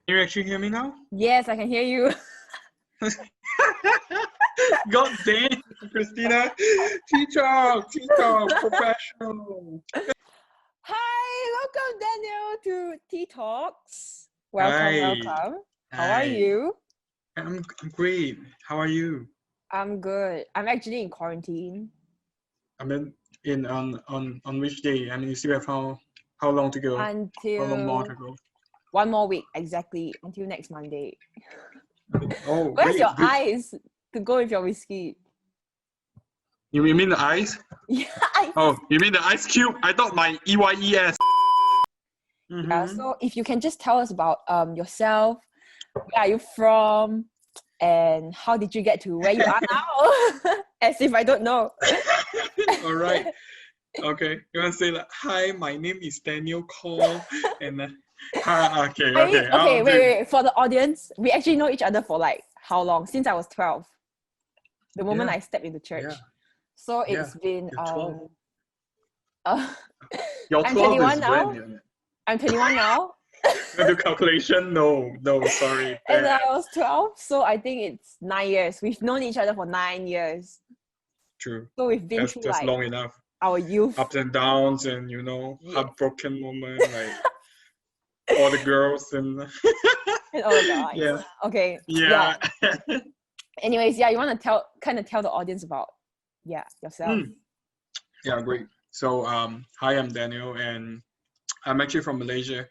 Can you actually hear me now? Yes, I can hear you. God damn, Christina. Tea Talk, professional. Hi, welcome Daniel to Tea Talks. Welcome, Hi. welcome. How are Hi. you? I'm great. How are you? I'm good. I'm actually in quarantine I mean, in on which day? I mean, you still have how long to go? How long more to until go? 1 more week, exactly, until next Monday. Oh, Where's your wait. eyes to go with your whiskey? You mean the ice? Yeah, I, Oh, you mean the ice cube? I thought my EYES. yeah. Mm-hmm. So if you can just tell us about yourself, where are you from, and how did you get to where you are now? As if I don't know. All right. Okay. You want to say like, hi, my name is Daniel Koh, and hi. Okay. I mean, Okay. okay, I'll do. wait. For the audience, we actually know each other for like how long? Since I was 12, the moment Yeah. I stepped into Yeah. church. So Yeah. it's been You're 12. uh, Your I'm 12 21 is when? now. I'm 21 now. You do calculation? No, sorry. And I Bad. was 12, so I think it's 9 years. We've known each other for 9 years. True. So we've been through That's like long enough. our youth. Ups and downs and Yes. heartbroken moment, like all the girls and And all the guys. yeah. Okay. Yeah. Yeah. Anyways, yeah, you want to tell the audience about yourself. Yeah, great. So hi, I'm Daniel and I'm actually from Malaysia.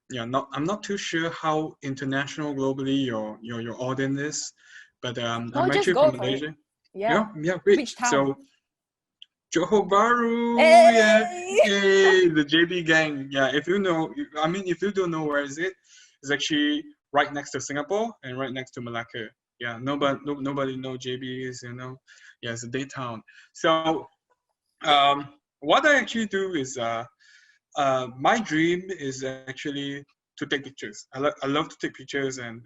Yeah, I'm not too sure how international globally your audience is, but No, I'm just actually go from for it. Malaysia. Yeah. Yeah, great. Which town? So Johor Bahru, yeah, Hey! hey, the JB gang. Yeah, if you know, I mean, if you don't know where is it, it's actually right next to Singapore and right next to Malacca. Yeah, nobody know JB is, yeah, it's a day town. So, what I actually do is, my dream is actually to take pictures. I love to take pictures and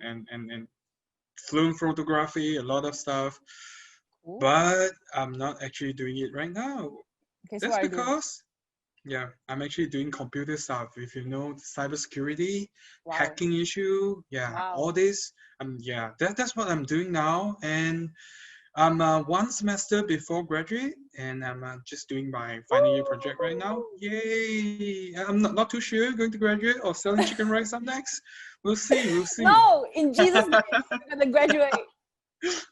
film photography, a lot of stuff, Cool. but I'm not actually doing it right now. Okay, so That's what are you doing? because, yeah, I'm actually doing computer stuff. If you know cybersecurity, Wow. hacking issue, yeah, all Wow. this. Yeah, that's what I'm doing now. And I'm one semester before graduate, and I'm just doing my final year project right now. Yay! I'm not too sure going to graduate or selling chicken rice up next. We'll see. We'll see. No, in Jesus' name, you're gonna graduate.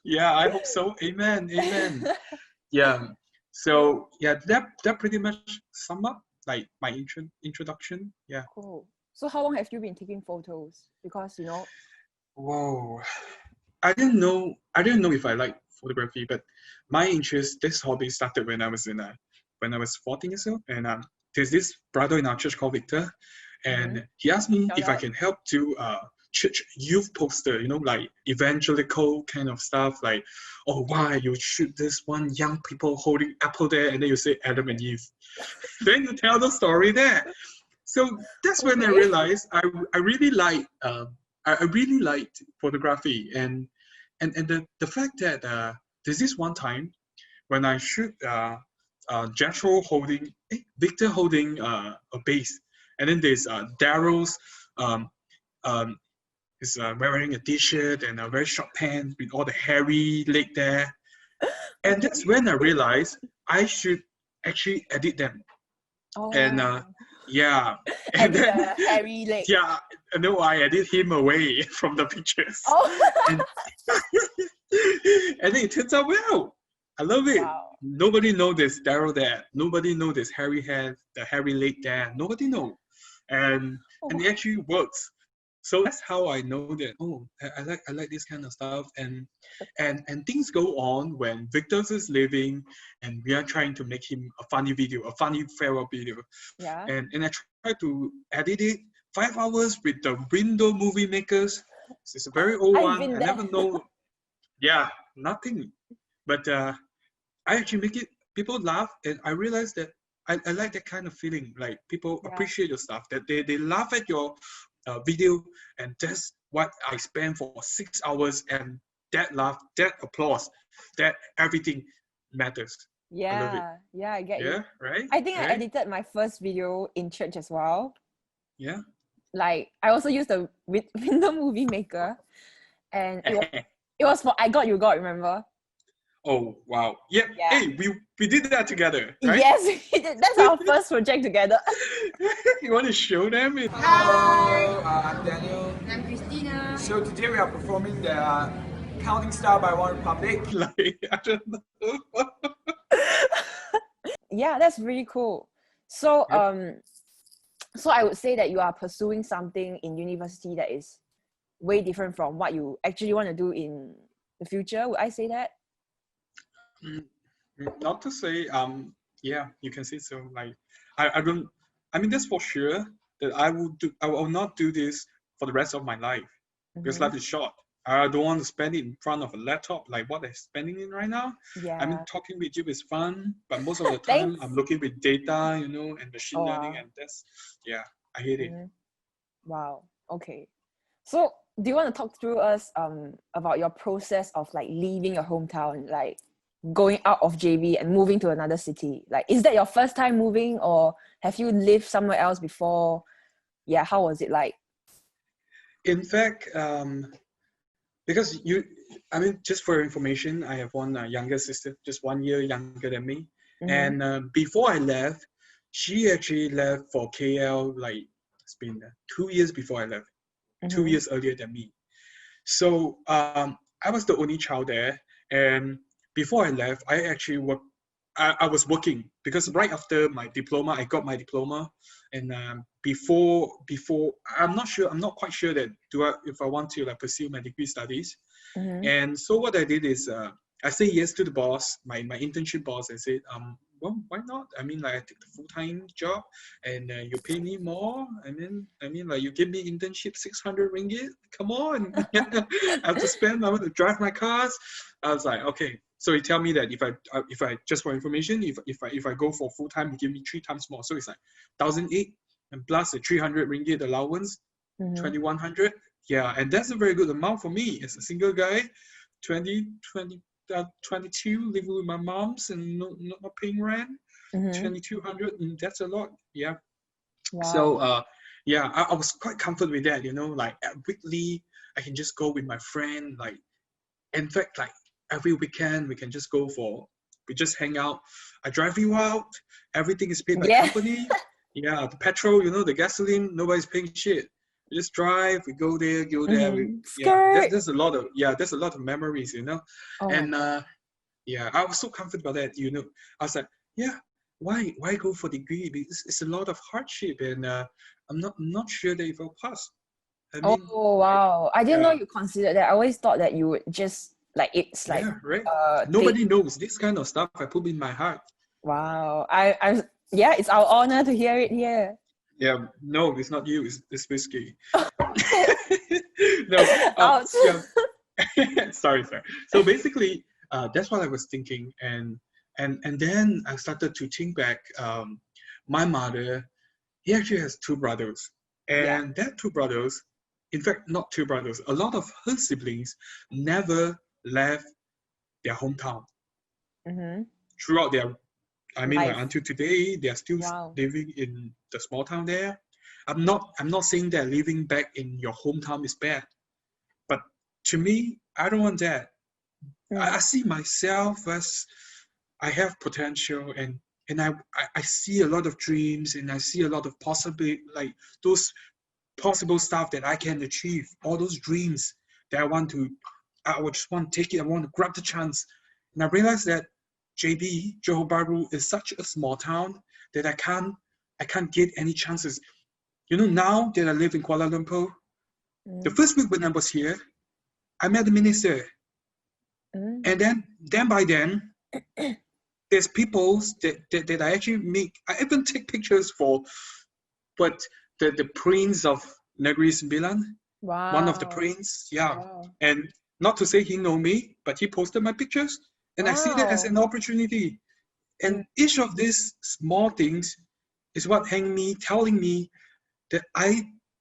Yeah, I hope so. Amen. Amen. Yeah. So yeah, that pretty much sum up like my introduction. Yeah. Cool. So how long have you been taking photos? Because Whoa. I didn't know if I like photography, but my interest, this hobby started when I was 14 years old, and there's this brother in our church called Victor, mm-hmm. and he asked me Shout if I out. can help do church youth poster, like evangelical kind of stuff, like, oh, why you shoot this one young people holding apple there, and then you say Adam and Eve, then you tell the story there. So that's when I Okay. realized I really like I really liked photography, and the fact that there's this one time when I shoot Jethro holding Victor holding a bass, and then there's Daryl's um, um, is wearing a t-shirt and a very short pants with all the hairy leg there, and Okay. that's when I realized I should actually edit them. And Oh. yeah, and Edit then the hairy leg. yeah, no, I edit him away from the pictures, Oh. and and then it turns out well. I love it. Wow. Nobody know this Daryl there. Nobody know this hairy head, the hairy leg there. Nobody know, and Oh. it actually works. So that's how I know that. Oh, I like this kind of stuff, and things go on when Victor's is living, and we are trying to make him a funny video, a funny farewell video, Yeah. and I try to edit it 5 hours with the window movie makers. It's a very old I've one. been I there. never know. Yeah, nothing. But I actually make it. People laugh, and I realize that I like that kind of feeling. Like people Yeah. appreciate your stuff. That they laugh at your video, and that's what I spend for 6 hours. And that laugh, that applause, that everything matters. I love it. Yeah, I get Yeah, you. right, I think I right. edited my first video in church as well. Yeah. like I also used the window movie maker, and it was for I Got You Got, remember? Oh wow. Yep. Yeah. Hey, we did that together, right? Yes, we did. That's our first project together. You want to show them? Hello, I'm Daniel. And I'm Christina. So today we are performing the Counting Star by One Republic. Like, I don't know. Yeah, that's really cool. So Yep. so I would say that you are pursuing something in university that is way different from what you actually want to do in the future. Would I say that? Mm, Not to say, yeah, you can say so. Like, I don't, I mean, that's for sure that I will not do this for the rest of my life because Mm-hmm. life is short. I don't want to spend it in front of a laptop like what I'm spending in right now. I mean, Yeah. talking with you is fun, but most of the time Thanks. I'm looking with data, and machine Oh learning, wow. and that's, yeah, I hate it. Hmm. Wow. Okay. So do you want to talk through us about your process of like leaving your hometown, like going out of JB and moving to another city? Like, is that your first time moving, or have you lived somewhere else before? Yeah, how was it like? In fact, because I mean, just for your information, I have one younger sister, just 1 year younger than me. Mm-hmm. And before I left, she actually left for KL, like, it's been 2 years before I left, two Mm-hmm. years earlier than me. So I was the only child there. And before I left, I actually worked. I was working because right after my diploma, I got my diploma, and before I'm not quite sure that if I want to like pursue my degree studies. Mm-hmm. And so what I did is I say yes to the boss, my internship boss. I said, well, why not? I mean, like I take the full-time job, and you pay me more. I mean, like you give me internship 600 ringgit. Come on, I have to spend. I want to drive my cars. I was like, okay. So he tell me that if I just for information, if I go for full time, he give me 3 times more. So it's like 1,008 and plus the 300 ringgit allowance, Mm-hmm. 2,100. Yeah, and that's a very good amount for me as a single guy. 20, 20, 22, living with my moms and not paying rent. Mm-hmm. 2,200, and that's a lot. Yeah. So Wow. yeah, I was quite comfortable with that. Like weekly, I can just go with my friend. Like, in fact, like every weekend, we just hang out. I drive you out. Everything is paid by Yeah. company. Yeah, the petrol, the gasoline, nobody's paying shit. We just drive. We go there, go there. Mm-hmm. Yeah, Skirt. there's a lot of memories. Oh my And god. yeah, I was so comfortable about that. I was like, yeah, why go for degree? Because it's a lot of hardship, and I'm not sure that if I'll pass. I mean, Oh wow. I didn't know yeah, you considered that. I always thought that you would just like it's like yeah, right. thing. Nobody knows this kind of stuff. I put in my heart. Wow. I yeah, it's our honor to hear it here. Yeah, no, it's not you. It's whiskey. No, Ouch. yeah. Sorry. So basically, that's what I was thinking, and then I started to think back. My mother, he actually has two brothers, Yeah. and that two brothers, in fact, not two brothers. A lot of her siblings never left their hometown Mm-hmm. throughout their. I mean, like Life. until today, they are still Wow. living in the small town there. I'm not saying that living back in your hometown is bad, but to me, I don't want that. I Mm. see myself as I have potential, and I see a lot of dreams, and I see a lot of possible, like those possible stuff that I can achieve, all those dreams that I would just want to take it. I want to grab the chance. And I realized that JB, Johor Bahru, is such a small town that I can't get any chances. Now that I live in Kuala Lumpur, the Mm. first week when I was here, I met the minister. Mm. And then by then, there's people that I actually make. I even take pictures for, but the prince of Negeri Sembilan, one of the Wow. prince, yeah. Wow. And not to say he know me, but he posted my pictures, and I see that as Wow. an opportunity. Mm. And each of these small things is what telling me that I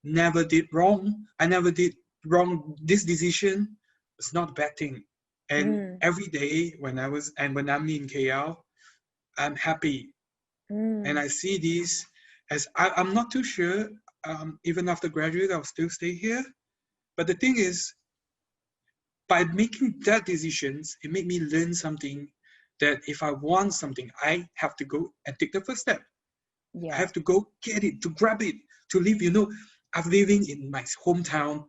never did wrong. I never did wrong. This decision is not a bad thing. And Mm. every day when I'm in KL, I'm happy. And Mm. I see this as I'm not too sure. even after graduate, I'll still stay here. But the thing is, by making that decisions, it made me learn something that if I want something, I have to go and take the first step. I Yeah. have to go get it, to grab it, to live. I've living in my hometown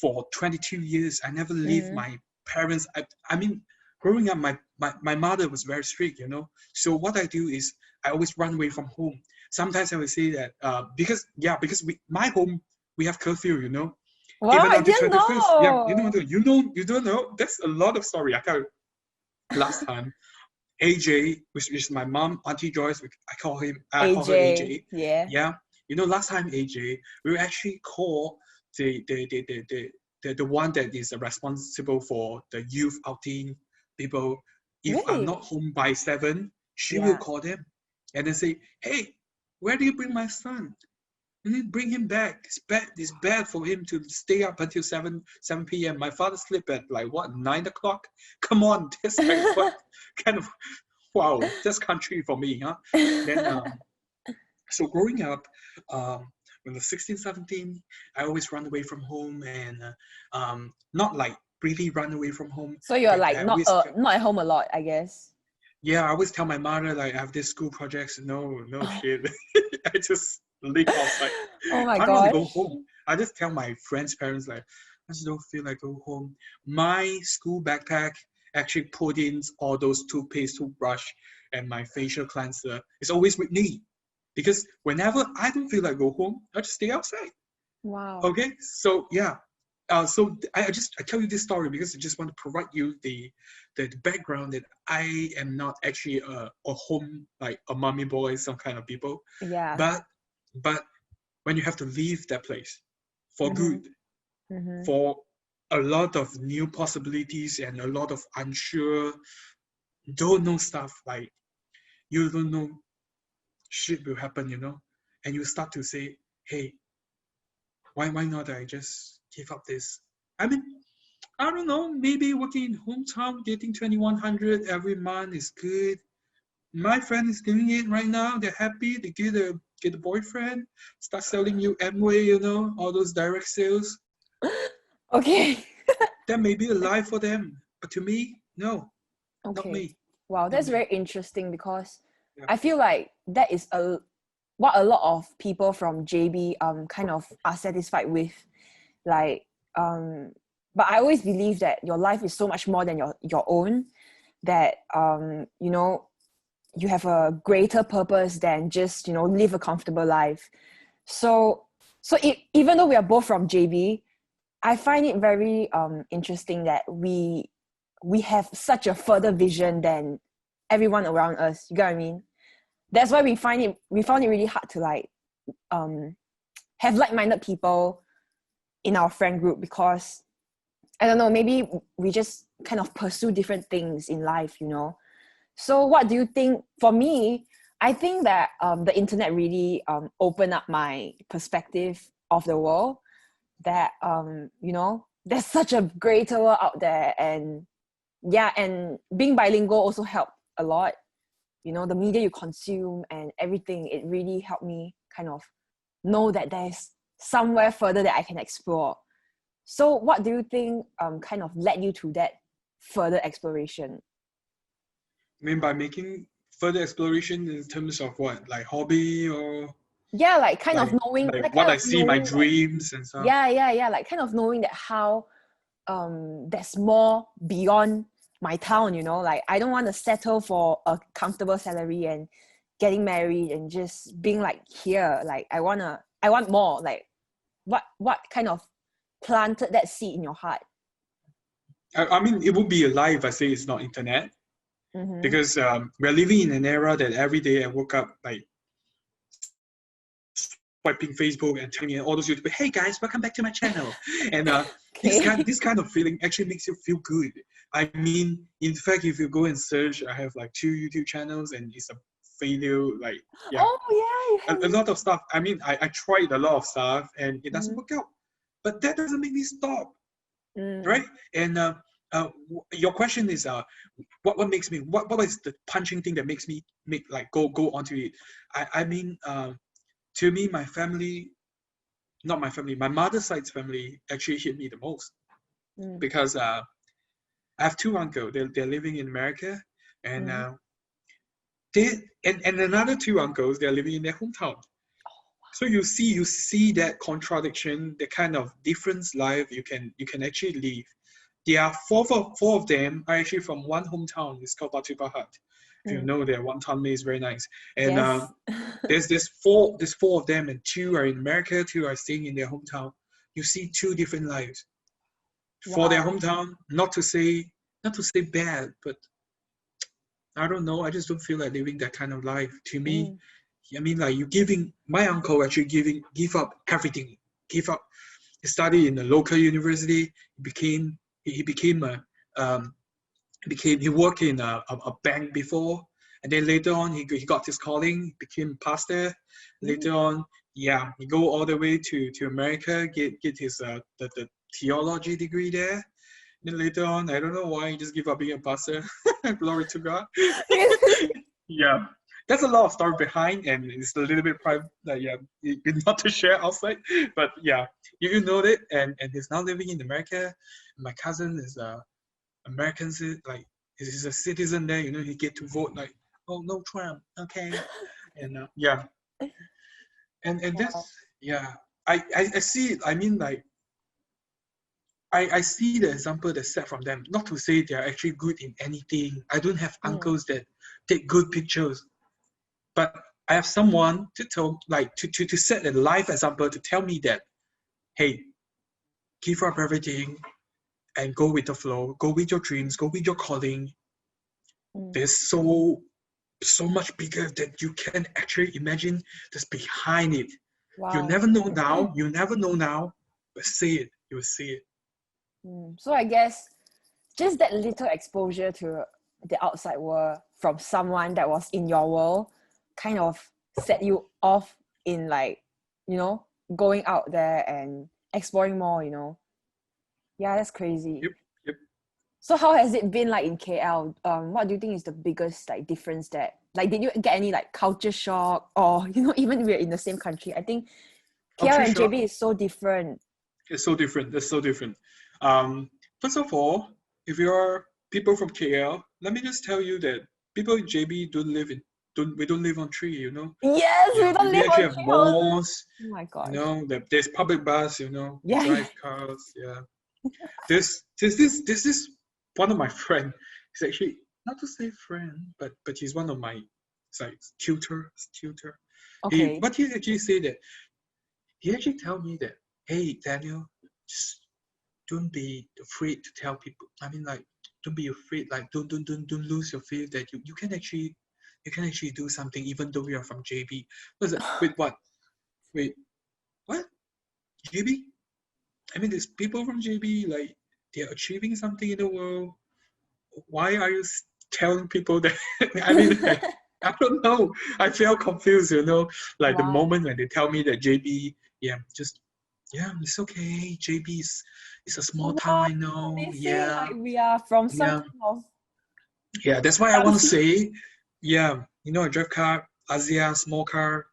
for 22 years. I never leave Mm. my parents. I mean, growing up, my mother was very strict. So what I do is I always run away from home. Sometimes I will say that because my home, we have curfew. Wow, Even I until didn't 21st. Yeah, know. you don't know. That's a lot of story. I tell you, last time AJ, which is my mom, Auntie Joyce, I call her AJ, AJ. yeah. Yeah, last time AJ, we actually call the one that is responsible for the youth outing people. If I'm not Really? home by 7, she will Yeah. call them and then say, "Hey, where do you bring my son? You need to bring him back. It's bad for him to stay up until 7 p.m. My father slept at like what 9 o'clock. Come on, that's like what kind of wow, that's country for me, huh? Then so growing up, when I was 16, 17, I always run away from home and not like really run away from home, So you're but like I always not at home a lot, I guess. yeah, I always tell my mother like I have this school projects. No, no shit. I just live outside. Oh my I don't want to go gosh. home. I just tell my friends' parents like I just don't feel like go home. My school backpack actually put in all those toothpaste, toothbrush, and my facial cleanser. It's always with me because whenever I don't feel like go home, I just stay outside. Wow. Okay, so yeah, I tell you this story because I just want to provide you the background that I am not actually a home like a mommy boy, some kind of people, Yeah. but but when you have to leave that place for Mm-hmm. good, Mm-hmm. for a lot of new possibilities and a lot of unsure, don't know stuff like you don't know shit will happen, and you start to say, hey, why not I just give up this? I mean, I don't know, maybe working in hometown, getting 2100 every month is good. My friend is doing it right now. They're happy. They get a boyfriend, start selling you Amway, all those direct sales. Okay. That may be a life for them. But to me, no, not Okay. me. Wow, Not that's me. very interesting because Yeah. I feel like that is what a lot of people from JB kind of are satisfied with. Like but I always believe that your life is so much more than your own, that you have a greater purpose than just live a comfortable life. So even though we are both from JB, I find it very interesting that we have such a further vision than everyone around us. You get what I mean? That's why we found it really hard to like have like-minded people in our friend group, because I don't know, maybe we just kind of pursue different things in life. So what do you think? For me, I think that the internet really opened up my perspective of the world, that there's such a greater world out there. And yeah, and being bilingual also helped a lot. The media you consume and everything, it really helped me kind of know that there's somewhere further that I can explore. So what do you think kind of led you to that further exploration? I mean, by making further exploration in terms of what, like hobby or Yeah, like kind of like knowing, like like what kind I of see my knowing like, dreams and stuff. yeah, like kind of knowing that how there's more beyond my town. Like I don't want to settle for a comfortable salary and getting married and just being like here. Like I want more. Like what kind of planted that seed in your heart? I mean, it would be a lie if I say it's not internet Mm-hmm. because we're living in an era that every day I woke up like swiping Facebook and telling all those YouTubers, "Hey guys, welcome back to my channel." And Okay. this kind of feeling actually makes you feel good. I mean, in fact, if you go and search, I have like 2 YouTube channels, and it's a failure. Like, yeah, Oh yeah, you a have. lot of stuff. I mean, I tried a lot of stuff, and it doesn't Mm-hmm. work out. But that doesn't make me stop, Mm. right? And your question is, what makes me what is the punching thing that makes me make like go onto it? I mean, to me, my family not my family, my mother's side's family actually hit me the most because I have two uncles. They're living in America, and and another two uncles, they're living in their hometown. So you see that contradiction, the kind of different life you can actually live. There are four of them are actually from one hometown. It's called Batu Pahat. If you know their wonton mee is very nice. And Yes. there's four of them, and two are in America, two are staying in their hometown. You see two different lives. For their Wow. hometown, not to say bad, but I don't know. I just don't feel like living that kind of life. To me, I mean, like my uncle actually give up everything, give up. He studied in a local university. He became he worked in a bank before, and then later on he got his calling, became pastor. Later on, yeah, he go all the way to America, get his the theology degree there. Then later on, I don't know why he just give up being a pastor. Glory to God. Yeah, there's a lot of story behind, and it's a little bit private. Yeah, not to share outside, but yeah, you know it. And he's now living in America. My cousin is American, like he's a citizen there. You know, he get to vote. Like, oh no, Trump, okay, and yeah, and Wow. that's yeah. I see it. I mean, like I see the example that's set from them. Not to say they're actually good in anything. I don't have uncles that take good pictures, but I have someone to tell, like to set a life example to tell me that, hey, give up everything and go with the flow, go with your dreams, go with your calling. There's so much bigger that you can actually imagine that's behind it. You Wow. never know now. You never know now, but see it. You will see it. So I guess just that little exposure to the outside world from someone that was in your world kind of set you off in, like, going out there and exploring more, Yeah, that's crazy. Yep. Yep. So how has it been like in KL? What do you think is the biggest like difference that, like, did you get any like culture shock, or even we're in the same country? I think KL Culture and shock. JB is so different. It's so different. It's so different. First of all, if you're people from KL, let me just tell you that people in JB we don't live on tree, Yes, Yeah, we don't we live actually on have tree houses. malls, Oh my gosh. there's public bus, we Yeah, yeah. drive cars, yeah. This one of my friend. He's actually not to say friend, but he's one of my, it's like tutor. Okay. What he actually say that he actually tell me that, hey Daniel, just don't be afraid to tell people. I mean, like, don't be afraid. Like, don't lose your faith that you can actually do something even though we are from JB. What's it? Wait, what? Wait, what? JB? I mean, there's people from JB, like, they're achieving something in the world. Why are you telling people that? I mean, like, I don't know. I feel confused, like the Wow. moment when they tell me that JB, yeah, it's okay. JB is a small town, Wow. I know. They say Yeah, like we are from some yeah, kind of yeah. That's why I want to country. say, yeah, I drive car, Asia, small car,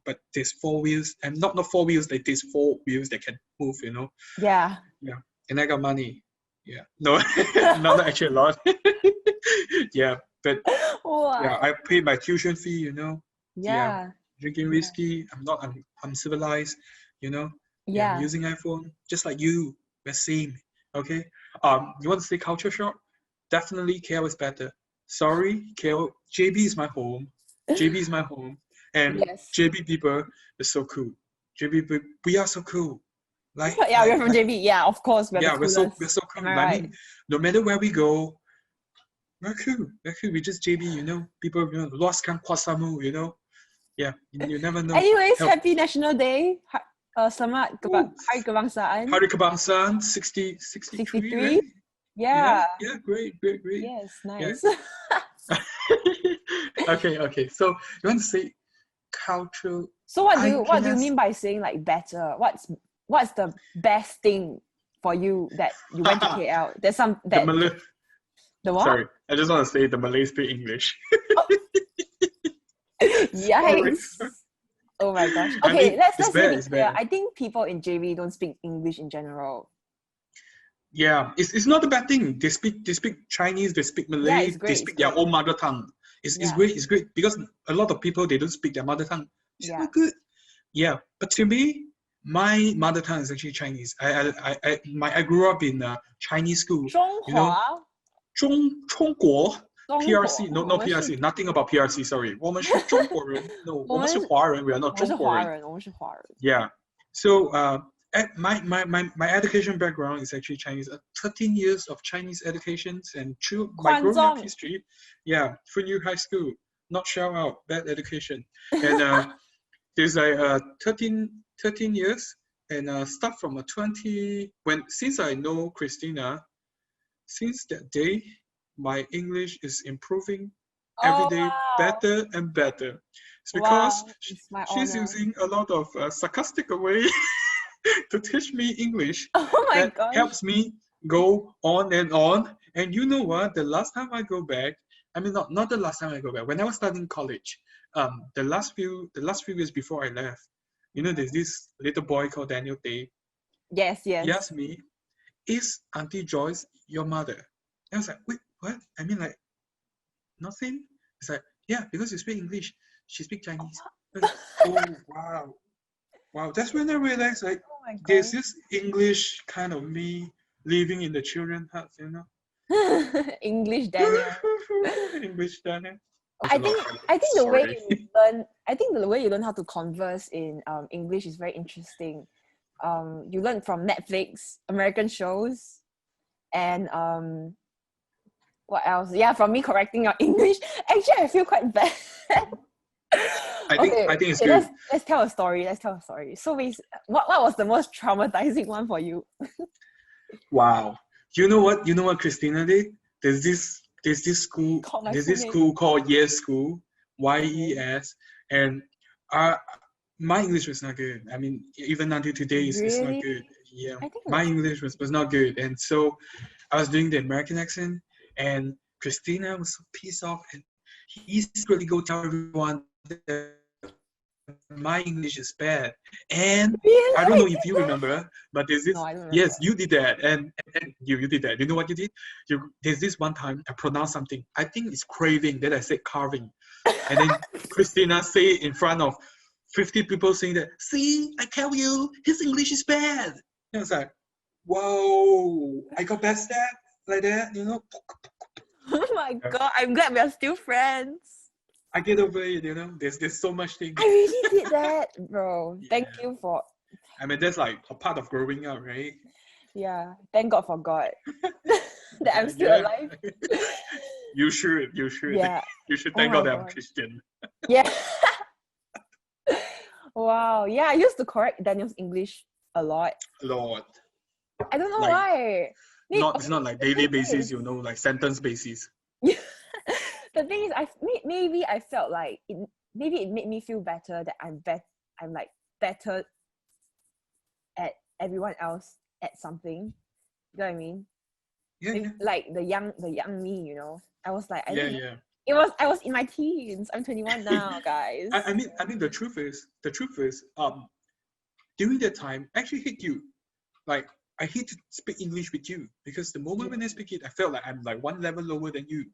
but there's four wheels, and not four wheels, like there's four wheels that can move. Yeah. Yeah, and I got money. Yeah, no, not actually a lot. Yeah, but yeah, Wow. I paid my tuition fee. Yeah, Yeah. drinking Yeah. whiskey. I'm civilized. Yeah, I'm Yeah. using iPhone just like you. We're same. Okay. You want to say culture shock? Definitely KL is better. Sorry, KL. JB is my home. JB is my home, and Yes. JB people are so cool. JB, we are so cool. Like, Yeah, we're from JB. Yeah, of course, we're the yeah, we're coolest. so Am cool. I I right? mean, no matter where we go, we're cool. We're cool. We just JB. People, lost kan kwasamu. Yeah, you never know. Anyways, Help. happy National Day. Selamat Ooh. Hari Kebangsaan. Hari Kebangsaan, 63, 63. right? Yeah. Yeah, great. Yes, Yeah. nice. Okay. So you want to say cultural? So I what do you guess. mean by saying like better? What's the best thing for you that you went to KL? There's some The that Malay. the what? Sorry, I just want to say the Malay speak English. Oh, Sorry. yikes. Oh my gosh. I Okay, mean, let's it's really bad. be It's clear. bad. I think people in JB don't speak English in general. Yeah, it's not a bad thing. They speak Chinese, they speak Yeah, Malay, it's they great. It's speak their great. own mother tongue. It's Yeah. great. It's great because a lot of people they don't speak their mother tongue. It's Yeah. not good. Yeah, but to me, my mother tongue is actually Chinese. I grew up in a Chinese school. You know, 中国 PRC, no 中国， PRC, nothing about PRC. Sorry, 我们是中国人. No, 我们是我们是华人. We are not 中国人. 我们是华人。 Yeah. So my education background is actually Chinese. 13 years of Chinese educations and my growing up 宽中。 history. Yeah, Funyuan High School. Not shout out, bad education. And there's like 13 years and start from a 20 since I know Christina, since that day my English is improving every Oh day wow. better and better. It's Wow, because it's my she's honor. using a lot of sarcastic way to teach me English Oh my that gosh. helps me go on and on. And you know what? The last time I go back, I mean not the last time I go back. When I was studying college, the last few years before I left, you know, there's this little boy called Daniel Koh. Yes, He yes. asked me, "Is Auntie Joyce your mother?" And I was like, "Wait, what? I mean, like, nothing?" It's like, "Yeah, because you speak English, she speaks Chinese." I was like, oh wow, wow! That's when I realized like Oh my there's gosh. this English kind of me living in the children's hearts, you know. English Daniel. English Daniel. I think the way Sorry. you learn, I think the way you learn how to converse in English is very interesting. You learn from Netflix, American shows, and what else? Yeah, from me correcting your English. Actually, I feel quite bad. I think it's okay, good. let's tell a story. Let's tell a story. So, what was the most traumatizing one for you? Wow. You know what Christina did? There's this school Call my there's full this name. school called Yes School, YES, and uh my English was not good. I mean, even until today it's not Really? good. Yeah. I think My English was not good. And so I was doing the American accent and Christina was so pissed off and he secretly go tell everyone that my English is bad. And really I don't know I if did you that? remember, but there's this. No, I don't remember. Yes, you did that, and you did that. You know what you did? There's this one time I pronounced something. I think it's craving. Then I said carving, and then Christina say it in front of 50 people saying that. See, I tell you, his English is bad. And I was like, whoa! I got backstabbed like that. You know, Oh my god, I'm glad we are still friends. I get over it. You know, there's so much thing. I really did that, bro. Thank Yeah. you for. I mean, that's like a part of growing up, right? Yeah, thank God for God that I'm still Yeah. alive. You should. Yeah. You should Oh thank my God that I'm God. Christian. Yeah. Wow. Yeah, I used to correct Daniel's English a lot. Lord. I don't know Like, why. It's not like daily the thing basis, is- you know, like sentence basis. the thing is, maybe I felt like maybe it made me feel better that I'm like better at everyone else at something. You know what I mean? Yeah, yeah. Like the young me, you know. I was like, I Yeah, don't know. yeah. I was in my teens. I'm 21 now, guys. I mean the truth is, during that time, I actually hate you. Like, I hate to speak English with you because the moment when I speak it, I felt like I'm like one level lower than you.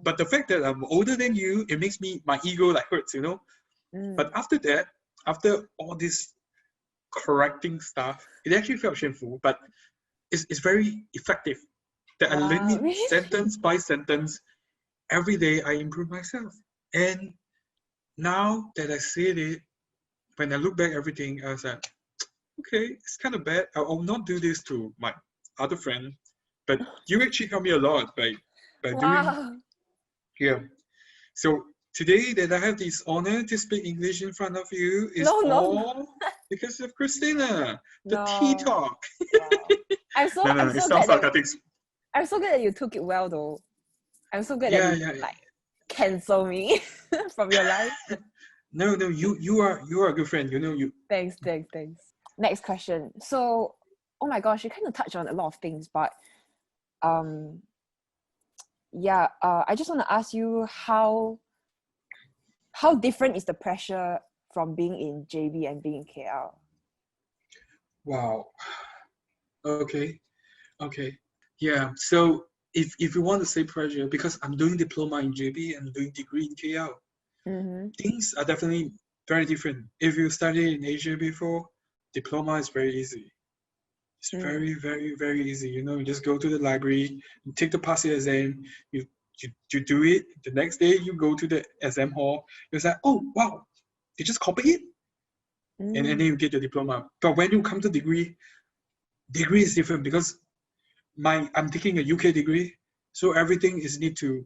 But the fact that I'm older than you, it makes my ego like hurts, you know. But after that, after all this correcting stuff, it actually felt shameful, but it's very effective. That I learn Wow, it really? sentence by sentence. Every day I improve myself. And now that I said it, when I look back everything, I was like, okay, it's kind of bad. I'll not do this to my other friend. But you actually helped me a lot by doing. Wow. Yeah. So today that I have this honor to speak English in front of you is No. all because of Christina. The tea No. talk. Wow. I'm so No, it sounds glad sarcastic. I'm so glad that you took it well though. I'm so glad Yeah, that you yeah. like cancel me from your life. No, you are a good friend. You know you. Thanks. Next question. So, oh my gosh, you kind of touched on a lot of things, but I just want to ask you how different is the pressure from being in JB and being in KL? Wow. Okay. Okay. Yeah. So if you want to say pressure, because I'm doing diploma in JB and doing degree in KL, Mm-hmm. things are definitely very different. If you studied in Asia before, diploma is very easy. It's Mm. very, very, very easy. You just go to the library, you take the passing exam, you do it. The next day you go to the exam hall, you're like, oh wow, you just copy it, and then Mm. you get your diploma. But when you come to degree is different because I'm taking a UK degree, so everything is need to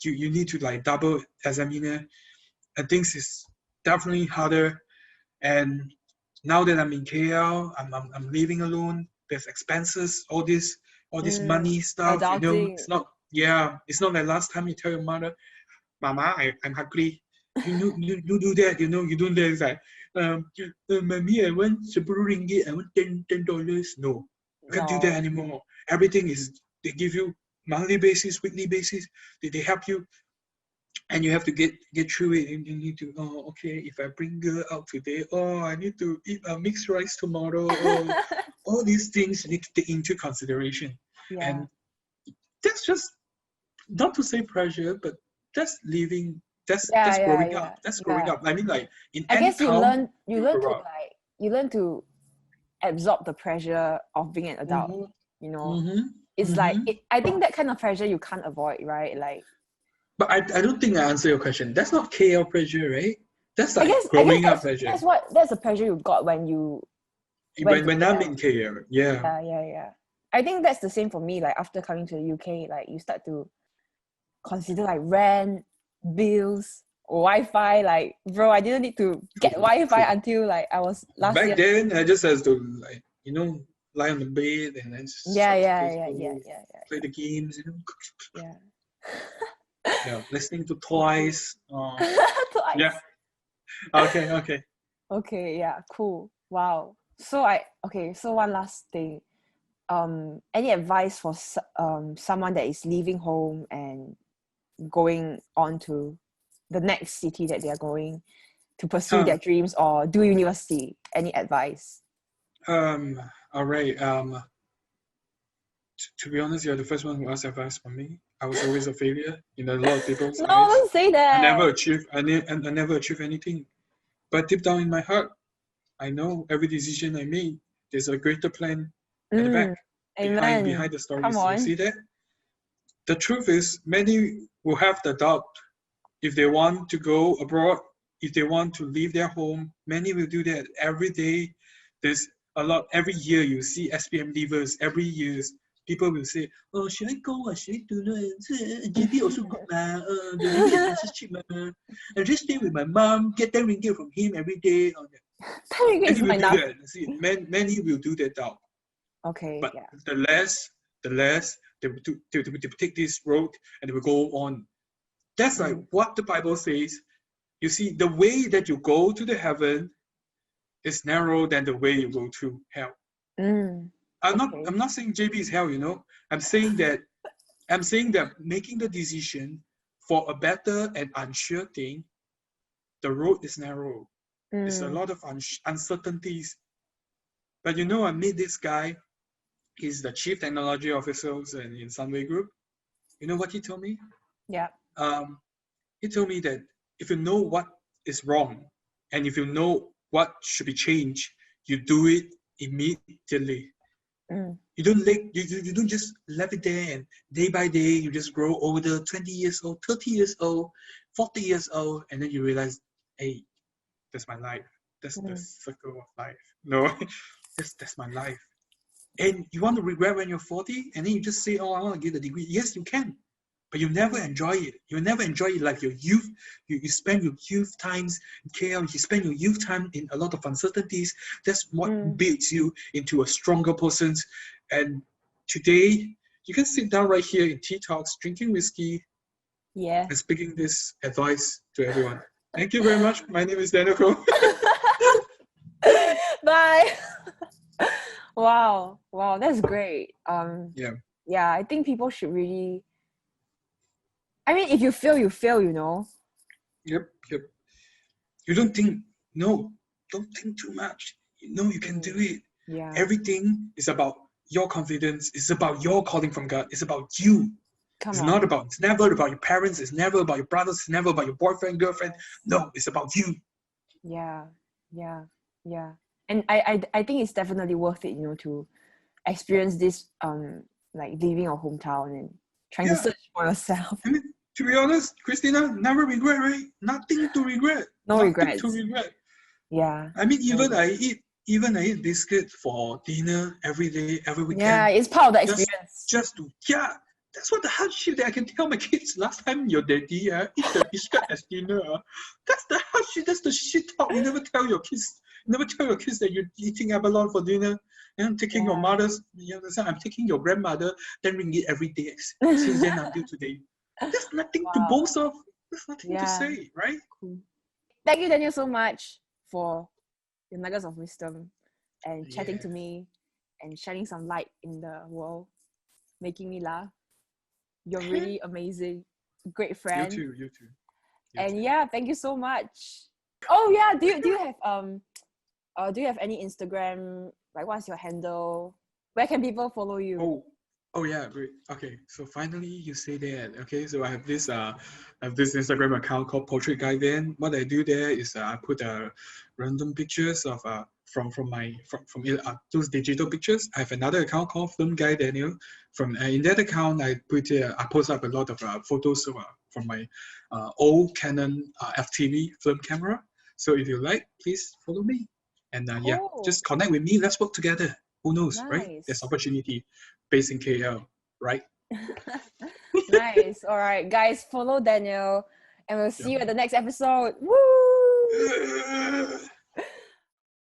you need to like double examiner, and things is definitely harder. And now that I'm in KL, I'm living alone. There's expenses, all this money stuff. Adulting. It's not it's not like last time you tell your mother, Mama, I'm hungry. You do that. You do that. It's like, Mommy, I want 10 ringgit. I want $10. No, you can't do that No. anymore. Everything is they give you monthly basis, weekly basis. They help you, and you have to get through it. And you need to okay, if I bring girl out today, I need to eat a mixed rice tomorrow. All these things you need to take into consideration, Yeah. and that's just not to say pressure, but that's living. That's growing Yeah. up. That's growing Yeah. up. I mean, like in I any guess you town, learn you you learn to grow up. absorb the pressure of being an adult. Mhm. You know, Mhm. it's like Mhm. I think that kind of pressure you can't avoid, right? Like But I don't think I answer your question. That's not KL pressure, right? That's I like guess I guess growing up pressure. that's the pressure you got when you went to When I'm KL. in KL, yeah. Yeah. I think that's the same for me. Like after coming to the UK, like you start to consider like rent, bills, Wi-Fi. Like, bro, I didn't need to get True. Wi-Fi True. until like I was last Back year. then, I just had to like lie on the bed and then just Yeah, search yeah, yeah, yeah, Facebook, yeah, yeah, play the games. yeah. Yeah, listening to Twice. Yeah. Twice. Okay. Okay. Okay, yeah, cool. Wow. So one last thing. Any advice for someone that is leaving home and going on to the next city that they are going to pursue Huh. their dreams or do university? Any advice? Um. All right. To be honest, you're the first one who asked advice from me. I was always a failure in a lot of people's No, eyes. don't say I that. never achieved. I never achieved anything. But deep down in my heart, I know every decision I made, there's a greater plan at the back, behind Amen. the Come stories. You on. see that? The truth is, many will have the doubt if they want to go abroad, if they want to leave their home. Many will do that every day. There's a lot every year. You see SPM leavers every year. People will say, "Oh, should I go or should I do it? JB also good ma. The living expenses cheap ma. I just stay with my mom, get 10 ringgit from him every day." Technically, Many it's will not do enough. that. See, many will do that doubt. Okay, But yeah. the less they will take this road and they will go on. That's like Mm. what the Bible says. You see, the way that you go to the heaven is narrower than the way you go to hell. Mm. I'm not Okay. I'm not saying JB is hell. I'm saying that making the decision for a better and unsure thing, the road is narrow. There's a Mm. lot of uncertainties. But I met this guy. He's the chief technology officer in Sunway Group. You know what he told me? Yeah. Um, he told me that if you know what is wrong and if you know what should be changed, you do it immediately. Mm. You don't just leave it there and day by day you just grow older, 20 years old, 30 years old, 40 years old, and then you realize, hey, that's my life. That's the Mm. circle of life. No, that's my life. And you want to regret when you're 40 and then you just say, oh, I want to get a degree. Yes, you can. But you never enjoy it. You never enjoy it like your youth. You spend your youth times in KL. You spend your youth time in a lot of uncertainties. That's what Mm. builds you into a stronger person. And today, you can sit down right here in Tea Talks, drinking whiskey Yeah. and speaking this advice to everyone. Thank you very much. My name is Daniel Koh. Bye. Wow. Wow, that's great. Yeah. Yeah, I think people should really I mean if you fail, you fail, Yep. You don't think no, don't think too much. You know you can do it. Yeah. Everything is about your confidence. It's about your calling from God. It's about you. Come It's on. not about. It's never about your parents. It's never about your brothers. It's never about your boyfriend, girlfriend. No, it's about you. Yeah. And I think it's definitely worth it, to experience this like leaving your hometown and trying to Yeah. search for yourself. I mean, to be honest, Christina, never regret, right? Nothing to regret. No Nothing regrets. to regret. Yeah. I mean, No even I eat biscuit for dinner every day, every weekend. Yeah, it's part of the Just, experience. just to that's what the hardship that I can tell my kids. Last time your daddy eat the biscuit as dinner. That's the hardship. That's the shit talk. You never tell your kids. You never tell your kids that you're eating abalone for dinner. And I'm taking your mother's. You understand? I'm taking your grandmother 10 ringgit every day since then until today. There's nothing to Wow. boast of. There's nothing to Yeah. say, right? Cool. Thank you, Daniel, so much for your nuggets of wisdom and chatting to me and shining some light in the world, making me laugh. You're really amazing, great friend. You too. You too. And yeah, thank you so much. Oh yeah, do you have any Instagram? Like, what's your handle? Where can people follow you? Oh yeah, great. Okay, so finally you say that. Okay, so I have this Instagram account called Portrait Guy. Then what I do there is I put random pictures of from those digital pictures. I have another account called Film Guy Daniel. From in that account I post up a lot of photos from my old Canon FTV film camera. So if you like, please follow me. And yeah, Cool. just connect with me. Let's work together. Who knows, right? Nice. There's opportunity based in KL, right? Nice. All right, guys, follow Daniel, and we'll see you at the next episode. Woo!